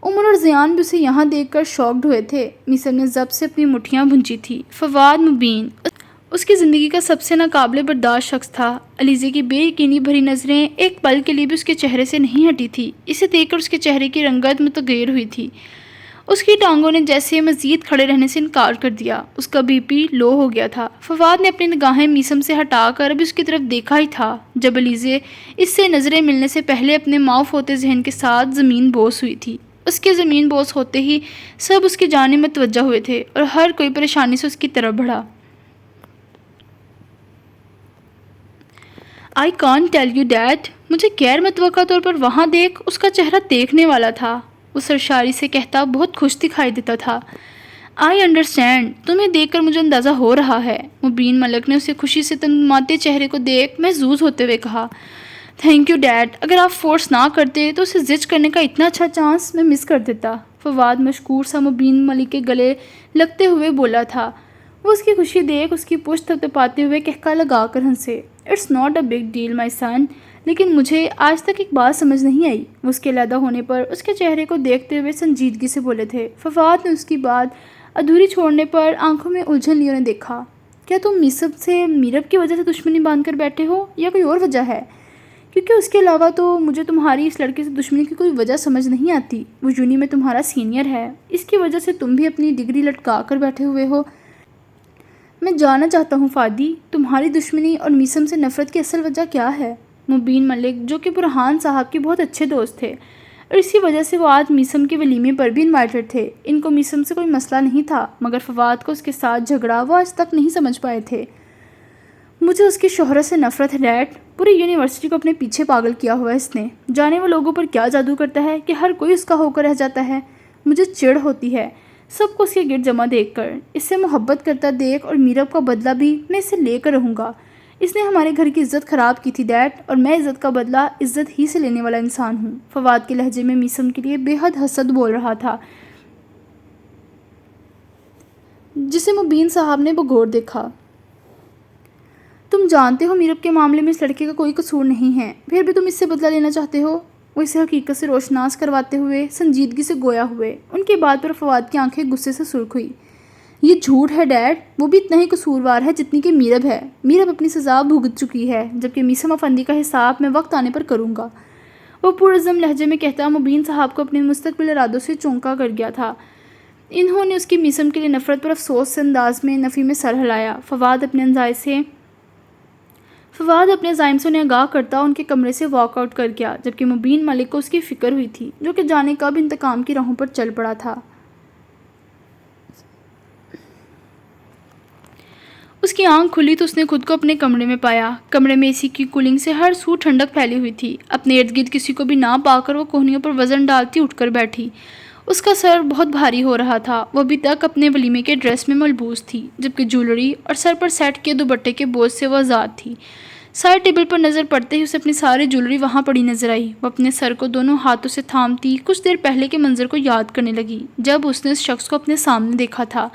عمر اور زیان بھی اسے یہاں دیکھ کر شاکڈ ہوئے تھے۔ میسم نے ضبط سے اپنی مٹھیاں بھونجی تھی۔ فواد مبین اس کی زندگی کا سب سے ناقابل برداشت شخص تھا۔ علیزے کی بے یقینی بھری نظریں ایک پل کے لیے بھی اس کے چہرے سے نہیں ہٹی تھی۔ اسے دیکھ کر اس کے چہرے کی رنگت متغیر ہوئی تھی۔ اس کی ٹانگوں نے جیسے مزید کھڑے رہنے سے انکار کر دیا۔ اس کا بی پی لو ہو گیا تھا۔ فواد نے اپنی نگاہیں میسم سے ہٹا کر اب اس کی طرف دیکھا ہی تھا جب علیزے اس سے نظریں ملنے سے پہلے اپنے معاف ہوتے ذہن کے ساتھ زمین بوس ہوئی تھی۔ اس کے زمین بوس ہوتے ہی سب اس کی جانب متوجہ ہوئے تھے اور ہر کوئی پریشانی سے اس کی طرف بڑھا۔ I can't tell you that مجھے غیر متوقع طور پر وہاں دیکھ اس کا چہرہ دیکھنے والا تھا۔ وہ سرشاری سے کہتا بہت خوش دکھائی دیتا تھا۔ I understand تمہیں دیکھ کر مجھے اندازہ ہو رہا ہے۔ مبین ملک نے اسے خوشی سے تمتماتے چہرے کو دیکھ محظوظ ہوتے ہوئے کہا، تھینک یو ڈیڈ، اگر آپ فورس نہ کرتے تو اسے زچ کرنے کا اتنا اچھا چانس میں مس کر دیتا۔ فواد مشکور سا مبین ملک کے گلے لگتے ہوئے بولا تھا۔ وہ اس کی خوشی دیکھ اس کی پشت تھپتھپاتے ہوئے کہکا لگا کر ہنسے، it's not a big deal my son, لیکن مجھے آج تک ایک بات سمجھ نہیں آئی۔ وہ اس کے علیحدہ ہونے پر اس کے چہرے کو دیکھتے ہوئے سنجیدگی سے بولے تھے۔ فواد نے اس کی بات ادھوری چھوڑنے پر آنکھوں میں الجھن لیے انہیں دیکھا۔ کیا تم میسم سے میرب کی وجہ سے دشمنی باندھ کر بیٹھے ہو یا کوئی اور وجہ ہے؟ کیونکہ اس کے علاوہ تو مجھے تمہاری اس لڑکے سے دشمنی کی کوئی وجہ سمجھ نہیں آتی۔ وہ یونی میں تمہارا سینئر ہے، اس کی وجہ سے تم بھی اپنی ڈگری لٹکا کر بیٹھے ہوئے ہو۔ میں جاننا چاہتا ہوں فادی، تمہاری دشمنی اور میسم سے نفرت کی اصل وجہ کیا ہے؟ مبین ملک جو کہ برہان صاحب کے بہت اچھے دوست تھے اور اسی وجہ سے وہ آج میسم کے ولیمے پر بھی انوائٹڈ تھے۔ ان کو میسم سے کوئی مسئلہ نہیں تھا، مگر فواد کو اس کے ساتھ جھگڑا وہ آج تک نہیں سمجھ پائے تھے۔ مجھے اس کی شہرت سے نفرت ہے ڈیڈ، پوری یونیورسٹی کو اپنے پیچھے پاگل کیا ہوا ہے اس نے۔ جانے وہ لوگوں پر کیا جادو کرتا ہے کہ ہر کوئی اس کا ہو کر رہ جاتا ہے۔ مجھے چڑ ہوتی ہے سب کو اس کے گرد جمع دیکھ کر، اس سے محبت کرتا دیکھ، اور میرب کا بدلہ بھی میں اسے لے کر رہوں گا۔ اس نے ہمارے گھر کی عزت خراب کی تھی ڈیڈ، اور میں عزت کا بدلہ عزت ہی سے لینے والا انسان ہوں۔ فواد کے لہجے میں میسم کے لیے بے حد حسد بول رہا تھا، جسے مبین صاحب نے بغور دیکھا۔ تم جانتے ہو میرب کے معاملے میں اس لڑکے کا کوئی قصور نہیں ہے، پھر بھی تم اس سے بدلہ لینا چاہتے ہو؟ وہ اسے حقیقت سے روشناس کرواتے ہوئے سنجیدگی سے گویا ہوئے۔ ان کی بات پر فواد کی آنکھیں غصے سے سرخ ہوئی۔ یہ جھوٹ ہے ڈیڈ، وہ بھی اتنا ہی قصوروار ہے جتنی کہ میرب ہے۔ میرب اپنی سزا بھگت چکی ہے، جبکہ میسم افندی کا حساب میں وقت آنے پر کروں گا۔ وہ پرعزم لہجے میں کہتا مبین صاحب کو اپنے مستقبل ارادوں سے چونکا کر گیا تھا۔ انہوں نے اس کی میسم کے لیے نفرت پر افسوس سے انداز میں نفی میں سر ہلایا۔ فواد اپنے عزائم سے انہیں آگاہ کرتا ان کے کمرے سے واک آؤٹ کر گیا، جبکہ مبین ملک کو اس کی فکر ہوئی تھی، جو کہ جانے کب انتقام کی راہوں پر چل پڑا تھا۔ اس کی آنکھ کھلی تو اس نے خود کو اپنے کمرے میں پایا۔ کمرے میں اے سی کی کولنگ سے ہر سو ٹھنڈک پھیلی ہوئی تھی۔ اپنے ارد گرد کسی کو بھی نہ پا کر وہ کوہنیوں پر وزن ڈالتی اٹھ کر بیٹھی۔ اس کا سر بہت بھاری ہو رہا تھا۔ وہ ابھی تک اپنے ولیمے کے ڈریس میں ملبوس تھی، جبکہ جولری اور سر پر سیٹ کیے دوپٹے کے بوجھ سے وہ آزاد تھی۔ سائڈ ٹیبل پر نظر پڑتے ہی اسے اپنی ساری جولری وہاں پڑی نظر آئی۔ وہ اپنے سر کو دونوں ہاتھوں سے تھامتی کچھ دیر پہلے کے منظر کو یاد کرنے لگی جب اس نے اس شخص کو اپنے سامنے دیکھا تھا۔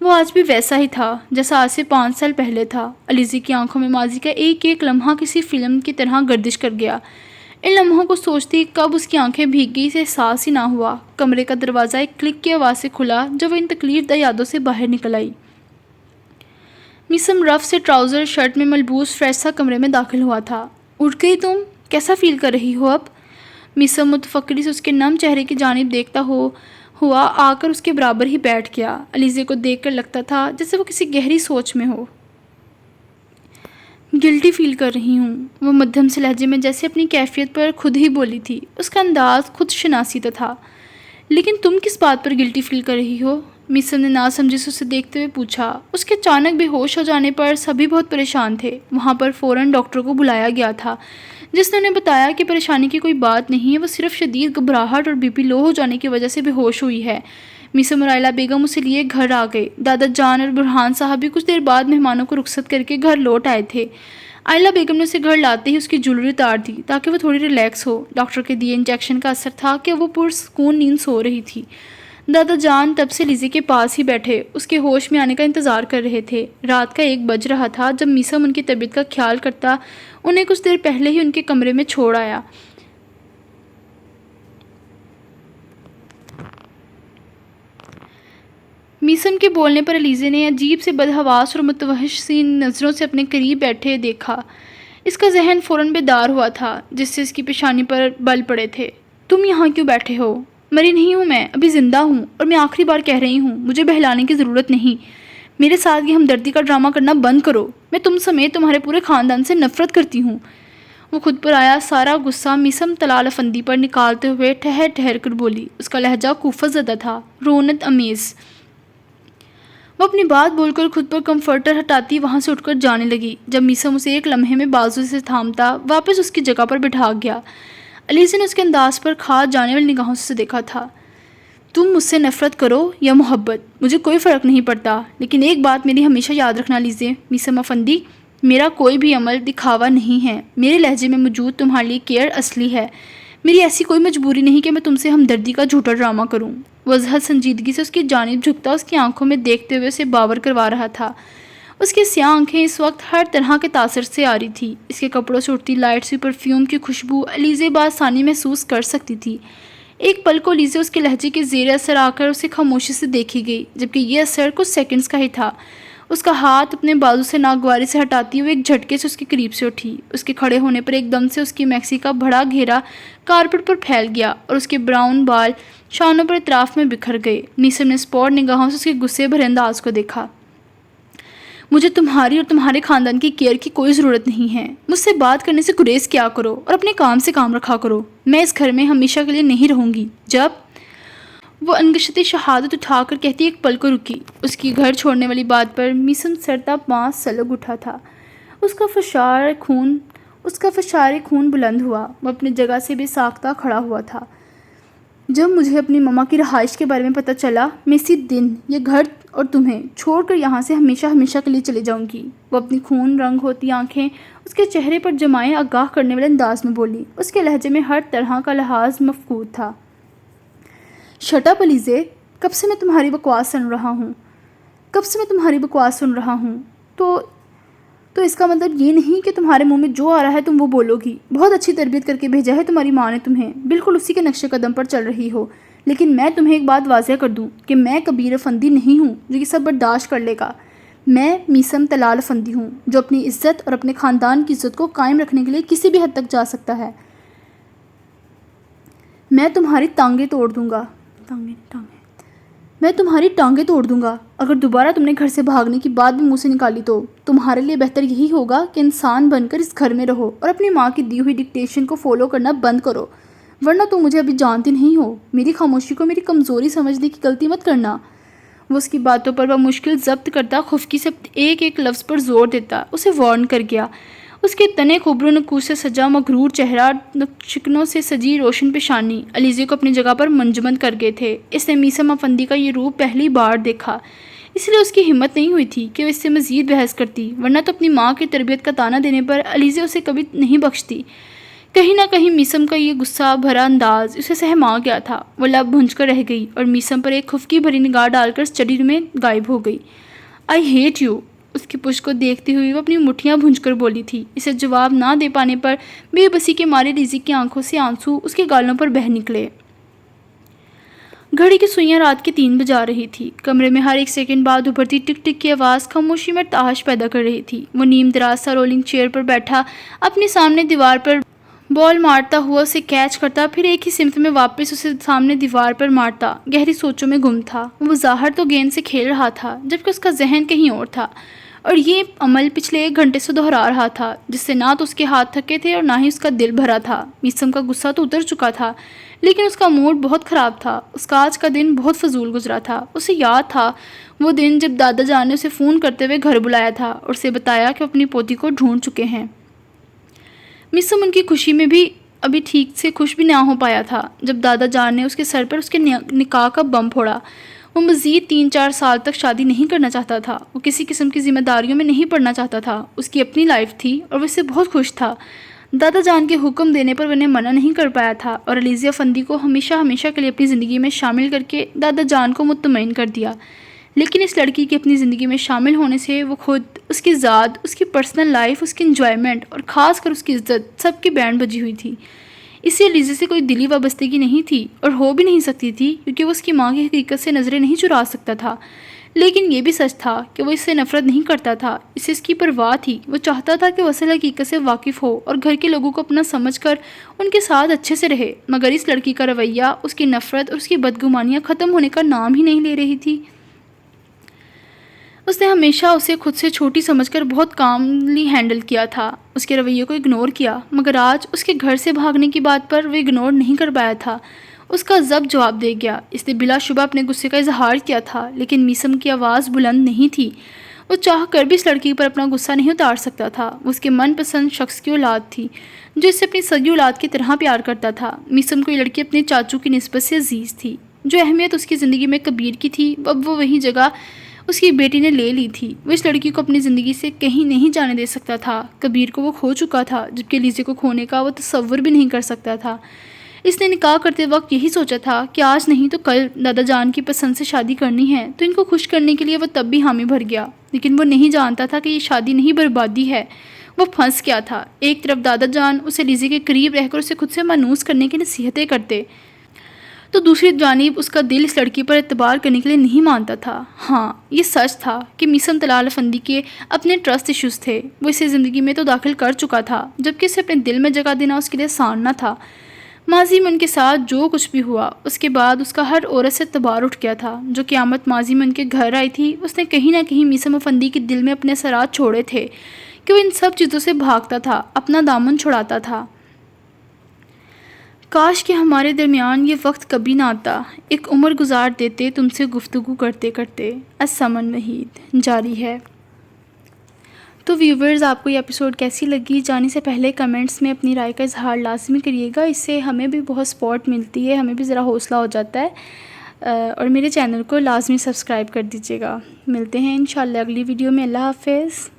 وہ آج بھی ویسا ہی تھا جیسا آج سے 5 سال پہلے تھا۔ علیزی کی آنکھوں میں ماضی کا ایک ایک لمحہ کسی فلم کی طرح گردش کر گیا۔ ان لمحوں کو سوچتی کب اس کی آنکھیں بھیگ گئی اسے احساس ہی نہ ہوا۔ کمرے کا دروازہ ایک کلک کی آواز سے کھلا جب وہ ان تکلیف دہ یادوں سے باہر نکل آئی۔ میسم رف سے ٹراؤزر شرٹ میں ملبوس فریش سا کمرے میں داخل ہوا تھا۔ اٹھ گئی تم؟ کیسا فیل کر رہی ہو اب؟ میسم متفکری سے اس کے نم چہرے کی جانب دیکھتا ہوا آ کر اس کے برابر ہی بیٹھ گیا۔ علیزے کو دیکھ کر لگتا تھا جیسے وہ کسی گہری سوچ میں ہو۔ گلٹی فیل کر رہی ہوں، وہ مدھم سے لہجے میں جیسے اپنی کیفیت پر خود ہی بولی تھی۔ اس کا انداز خود شناسی تھا۔ لیکن تم کس بات پر گلٹی فیل کر رہی ہو؟ میسم نے ناسمجھی سے اسے دیکھتے ہوئے پوچھا۔ اس کے اچانک بے ہوش ہو جانے پر سبھی بہت پریشان تھے۔ وہاں پر فوراً ڈاکٹر کو بلایا گیا تھا، جس نے انہیں بتایا کہ پریشانی کی کوئی بات نہیں ہے، وہ صرف شدید گھبراہٹ اور بی پی لو ہو جانے کی وجہ سے بے ہوش ہوئی ہے۔ میسم اور آئلہ بیگم اسے لیے گھر آ گئے۔ دادا جان اور برہان صاحب بھی کچھ دیر بعد مہمانوں کو رخصت کر کے گھر لوٹ آئے تھے۔ آئلہ بیگم نے اسے گھر لاتے ہی اس کی جولری اتار دی تاکہ وہ تھوڑی ریلیکس ہو۔ ڈاکٹر کے دیے انجیکشن کا اثر تھا کہ وہ پرسکون نیند سو رہی تھی۔ دادا جان تب سے لیزی کے پاس ہی بیٹھے اس کے ہوش میں آنے کا انتظار کر رہے تھے۔ رات کا 1 بج رہا تھا جب میسم ان کی طبیعت کا خیال کرتا انہیں کچھ دیر پہلے ہی ان کے کمرے میں چھوڑ آیا۔ میسم کے بولنے پر الیزے نے عجیب سے بدحواس اور متوحش سی نظروں سے اپنے قریب بیٹھے دیکھا۔ اس کا ذہن فوراً بیدار ہوا تھا جس سے اس کی پیشانی پر بل پڑے تھے۔ تم یہاں کیوں بیٹھے ہو؟ مری نہیں ہوں میں، ابھی زندہ ہوں، اور میں آخری بار کہہ رہی ہوں مجھے بہلانے کی ضرورت نہیں۔ میرے ساتھ یہ ہمدردی کا ڈرامہ کرنا بند کرو۔ میں تم سمیت تمہارے پورے خاندان سے نفرت کرتی ہوں۔ وہ خود پر آیا سارا غصہ میسم طلال افندی پر نکالتے ہوئے ٹھہر ٹھہر کر بولی۔ اس کا لہجہ کوفت زدہ تھا، رونت امیز۔ وہ اپنی بات بول کر خود پر کمفرٹر ہٹاتی وہاں سے اٹھ کر جانے لگی جب میسم اسے ایک لمحے میں بازو سے تھامتا واپس اس کی جگہ پر بٹھا گیا۔ الیزا نے اس کے انداز پر کھاد جانے والی نگاہوں سے دیکھا تھا۔ تم مجھ سے نفرت کرو یا محبت مجھے کوئی فرق نہیں پڑتا، لیکن ایک بات میری ہمیشہ یاد رکھنا لیزے میسم افندی، میرا کوئی بھی عمل دکھاوا نہیں ہے۔ میرے لہجے میں موجود تمہارے لیے کیئر اصلی ہے۔ میری ایسی کوئی مجبوری نہیں کہ میں تم سے ہمدردی کا جھوٹا ڈرامہ کروں۔ وہ ازحد سنجیدگی سے اس کی جانب جھکتا اس کی آنکھوں میں دیکھتے ہوئے اسے باور کروا رہا تھا۔ اس کی سیاہ آنکھیں اس وقت ہر طرح کے تاثر سے آ رہی تھی۔ اس کے کپڑوں سے اٹھتی لائٹ سی پرفیوم کی خوشبو الیزے بآسانی محسوس کر سکتی تھی۔ ایک پل کو الیزے اس کے لہجے کے زیر اثر آ کر اسے خاموشی سے دیکھی گئی، جبکہ یہ اثر کچھ سیکنڈز کا ہی تھا۔ اس کا ہاتھ اپنے بازو سے ناگواری سے ہٹاتی ہوئے ایک جھٹکے سے اس کے قریب سے اٹھی۔ اس کے کھڑے ہونے پر ایک دم سے اس کی میکسی کا بڑا گھیرا کارپٹ پر پھیل گیا اور اس کے براؤن بال شانوں پر اطراف میں بکھر گئے۔ میسم نے اسپاٹ نگاہوں سے اس کے غصے بھرے انداز کو دیکھا۔ مجھے تمہاری اور تمہارے خاندان کی کیئر کی کوئی ضرورت نہیں ہے۔ مجھ سے بات کرنے سے گریز کیا کرو اور اپنے کام سے کام رکھا کرو۔ میں اس گھر میں ہمیشہ کے لیے نہیں رہوں گی۔ جب وہ انگشتی شہادت اٹھا کر کہتی ایک پل کو رکی۔ اس کی گھر چھوڑنے والی بات پر میسم سرتا پاں سلگ اٹھا تھا۔ اس کا فشار خون بلند ہوا۔ وہ اپنی جگہ سے بے ساختہ کھڑا ہوا تھا۔ جب مجھے اپنی ماما کی رہائش کے بارے میں پتہ چلا میں اسی دن یہ گھر اور تمہیں چھوڑ کر یہاں سے ہمیشہ کے لیے چلے جاؤں گی۔ وہ اپنی خون رنگ ہوتی آنکھیں اس کے چہرے پر جمائے آگاہ کرنے والے انداز میں بولی۔ اس کے لہجے میں ہر طرح کا لحاظ مفقود تھا۔ شٹ اپ الیزے، کب سے میں تمہاری بکواس سن رہا ہوں؟ تو اس کا مطلب یہ نہیں کہ تمہارے منہ میں جو آ رہا ہے تم وہ بولو گی۔ بہت اچھی تربیت کر کے بھیجا ہے تمہاری ماں نے تمہیں، بالکل اسی کے نقش قدم پر چل رہی ہو۔ لیکن میں تمہیں ایک بات واضح کر دوں کہ میں کبیر افندی نہیں ہوں جو یہ سب برداشت کر لے گا۔ میں میسم طلال افندی ہوں جو اپنی عزت اور اپنے خاندان کی عزت کو قائم رکھنے کے لیے کسی بھی حد تک جا سکتا ہے۔ میں تمہاری ٹانگیں توڑ دوں گا اگر دوبارہ تم نے گھر سے بھاگنے کی بات بھی منہ سے نکالی تو۔ تمہارے لیے بہتر یہی ہوگا کہ انسان بن کر اس گھر میں رہو اور اپنی ماں کی دی ہوئی ڈکٹیشن کو فالو کرنا بند کرو، ورنہ تم مجھے ابھی جانتی نہیں ہو۔ میری خاموشی کو میری کمزوری سمجھنے کی غلطی مت کرنا۔ وہ اس کی باتوں پر بمشکل ضبط کرتا خفکی سے ایک ایک لفظ پر زور دیتا اسے وارن کر گیا۔ اس کے تنے خبرو نقوش سے سجا مغرور چہرہ، شکنوں سے سجی روشن پیشانی الیزے کو اپنی جگہ پر منجمد کر گئے تھے۔ اس نے میسم افندی کا یہ روپ پہلی بار دیکھا، اس لیے اس کی ہمت نہیں ہوئی تھی کہ وہ اس سے مزید بحث کرتی، ورنہ تو اپنی ماں کی تربیت کا طعنہ دینے پر الیزے اسے کبھی نہیں بخشتی۔ کہیں نہ کہیں میسم کا یہ غصہ بھرا انداز اسے سہما گیا تھا۔ وہ لب بھونج کر رہ گئی اور میسم پر ایک خفکی بھری نگاہ ڈال کر اسٹڈی روم میں غائب ہو گئی۔ آئی ہیٹ یو، اس کی پشت کو دیکھتی ہوئی وہ اپنی مٹھیاں بھونج کر بولی تھی۔ اسے جواب نہ دے پانے پر بے بسی کے مارے لیزی کی آنکھوں سے آنسو اس کے گالوں پر بہہ نکلے۔ گھڑی کی سوئیاں رات کے 3 بجا رہی تھی۔ کمرے میں ہر ایک سیکنڈ بعد ابھرتی ٹک ٹک کی آواز خاموشی میں تاش پیدا کر رہی تھی۔ وہ نیم دراز سا رولنگ چیئر پر بیٹھا اپنے سامنے دیوار پر بال مارتا ہوا اسے کیچ کرتا، پھر ایک ہی سمت میں واپس اسے سامنے دیوار پر مارتا گہری سوچوں میں گم تھا۔ وہ ظاہر تو گیند سے کھیل رہا تھا جبکہ اس کا ذہن کہیں اور تھا، اور یہ عمل پچھلے 1 گھنٹے سے دہرا رہا تھا، جس سے نہ تو اس کے ہاتھ تھکے تھے اور نہ ہی اس کا دل بھرا تھا۔ میسم کا غصہ تو اتر چکا تھا، لیکن اس کا موڈ بہت خراب تھا۔ اس کا آج کا دن بہت فضول گزرا تھا۔ اسے یاد تھا وہ دن جب دادا جان نے اسے فون کرتے ہوئے گھر بلایا تھا اور اسے بتایا کہ وہ اپنی پوتی کو ڈھونڈ چکے ہیں۔ میسم ان کی خوشی میں بھی ابھی ٹھیک سے خوش بھی نہ ہو پایا تھا جب دادا جان نے اس کے سر پر اس کے نکاح کا بم پھوڑا۔ وہ مزید 3-4 سال تک شادی نہیں کرنا چاہتا تھا، وہ کسی قسم کی ذمہ داریوں میں نہیں پڑنا چاہتا تھا، اس کی اپنی لائف تھی اور وہ اس سے بہت خوش تھا۔ دادا جان کے حکم دینے پر وہ انہیں منع نہیں کر پایا تھا اور علیزی افندی کو ہمیشہ کے لیے اپنی زندگی میں شامل کر کے دادا جان کو مطمئن کر دیا۔ لیکن اس لڑکی کے اپنی زندگی میں شامل ہونے سے وہ خود، اس کی ذات، اس کی پرسنل لائف، اس کی انجوائمنٹ اور خاص کر اس کی عزت سب کی بینڈ بجی ہوئی تھی۔ اس سے علیزی سے کوئی دلی وابستگی نہیں تھی اور ہو بھی نہیں سکتی تھی، کیونکہ وہ اس کی ماں کی حقیقت سے نظریں نہیں چرا سکتا تھا۔ لیکن یہ بھی سچ تھا کہ وہ اس سے نفرت نہیں کرتا تھا، اسے اس کی پرواہ تھی۔ وہ چاہتا تھا کہ وہ اصل حقیقت سے واقف ہو اور گھر کے لوگوں کو اپنا سمجھ کر ان کے ساتھ اچھے سے رہے، مگر اس لڑکی کا رویہ، اس کی نفرت اور اس کی بدگمانیاں ختم ہونے کا نام ہی نہیں لے رہی تھی۔ اس نے ہمیشہ اسے خود سے چھوٹی سمجھ کر بہت کاملی ہینڈل کیا تھا، اس کے رویے کو اگنور کیا، مگر آج اس کے گھر سے بھاگنے کی بات پر وہ اگنور نہیں کر پایا تھا۔ اس کا ضبط جواب دے گیا۔ اس نے بلا شبہ اپنے غصے کا اظہار کیا تھا، لیکن میسم کی آواز بلند نہیں تھی۔ وہ چاہ کر بھی اس لڑکی پر اپنا غصہ نہیں اتار سکتا تھا۔ وہ اس کے من پسند شخص کی اولاد تھی، جو اسے اپنی سگی اولاد کی طرح پیار کرتا تھا۔ میسم کو یہ لڑکی اپنے چاچو کی نسبت سے عزیز تھی۔ جو اہمیت اس کی زندگی میں کبیر کی تھی، اب وہ وہی جگہ اس کی بیٹی نے لے لی تھی۔ وہ اس لڑکی کو اپنی زندگی سے کہیں نہیں جانے دے سکتا تھا۔ کبیر کو وہ کھو چکا تھا، جبکہ لیزی کو کھونے کا وہ تصور بھی نہیں کر سکتا تھا۔ اس نے نکاح کرتے وقت یہی سوچا تھا کہ آج نہیں تو کل دادا جان کی پسند سے شادی کرنی ہے، تو ان کو خوش کرنے کے لیے وہ تب بھی حامی بھر گیا۔ لیکن وہ نہیں جانتا تھا کہ یہ شادی نہیں، بربادی ہے۔ وہ پھنس گیا تھا۔ ایک طرف دادا جان اسے لیزی کے قریب رہ کر اسے خود سے مانوس کرنے کی نصیحتیں کرتے، تو دوسری جانب اس کا دل اس لڑکی پر اعتبار کرنے کے لیے نہیں مانتا تھا۔ ہاں، یہ سچ تھا کہ میسم طلال افندی کے اپنے ٹرسٹ ایشوز تھے۔ وہ اسے زندگی میں تو داخل کر چکا تھا، جبکہ اسے اپنے دل میں جگہ دینا اس کے لیے آسان نہ تھا۔ ماضی میں ان کے ساتھ جو کچھ بھی ہوا، اس کے بعد اس کا ہر عورت سے اعتبار اٹھ گیا تھا۔ جو قیامت ماضی میں ان کے گھر آئی تھی، اس نے کہیں نہ کہیں میسم افندی کے دل میں اپنے اثرات چھوڑے تھے کہ وہ ان سب چیزوں سے بھاگتا تھا، اپنا دامن چھڑاتا تھا۔ کاش کہ ہمارے درمیان یہ وقت کبھی نہ آتا، ایک عمر گزار دیتے تم سے گفتگو کرتے کرتے۔ السمن وحید جاری ہے۔ تو ویورز، آپ کو یہ ایپیسوڈ کیسی لگی؟ جانے سے پہلے کمنٹس میں اپنی رائے کا اظہار لازمی کریے گا، اس سے ہمیں بھی بہت سپورٹ ملتی ہے، ہمیں بھی ذرا حوصلہ ہو جاتا ہے، اور میرے چینل کو لازمی سبسکرائب کر دیجیے گا۔ ملتے ہیں انشاءاللہ اگلی ویڈیو میں۔ اللہ حافظ۔